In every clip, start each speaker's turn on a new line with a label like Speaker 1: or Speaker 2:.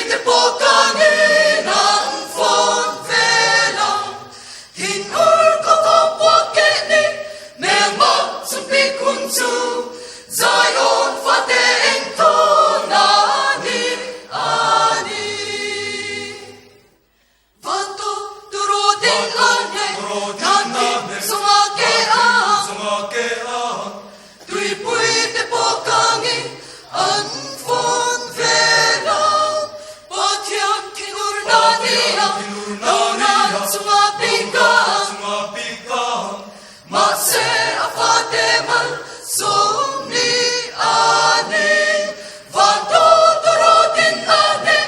Speaker 1: te pokangin ang fon velang hinul ko kapwakeni mema sumpi kunsu Zion fate entonani ani Vato turodin ane nani sungakean Tui pui te pokangin ang fon velang Patian kinurnania Naunan sumapinggan Mase afatemal somni aning Vanto turodin ane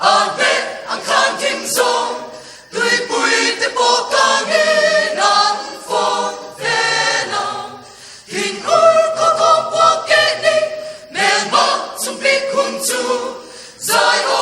Speaker 1: ang kanting song Tui pui te pokangin ang fon velang Hinul ko kompwakeni Melma sumpi kunsu Zion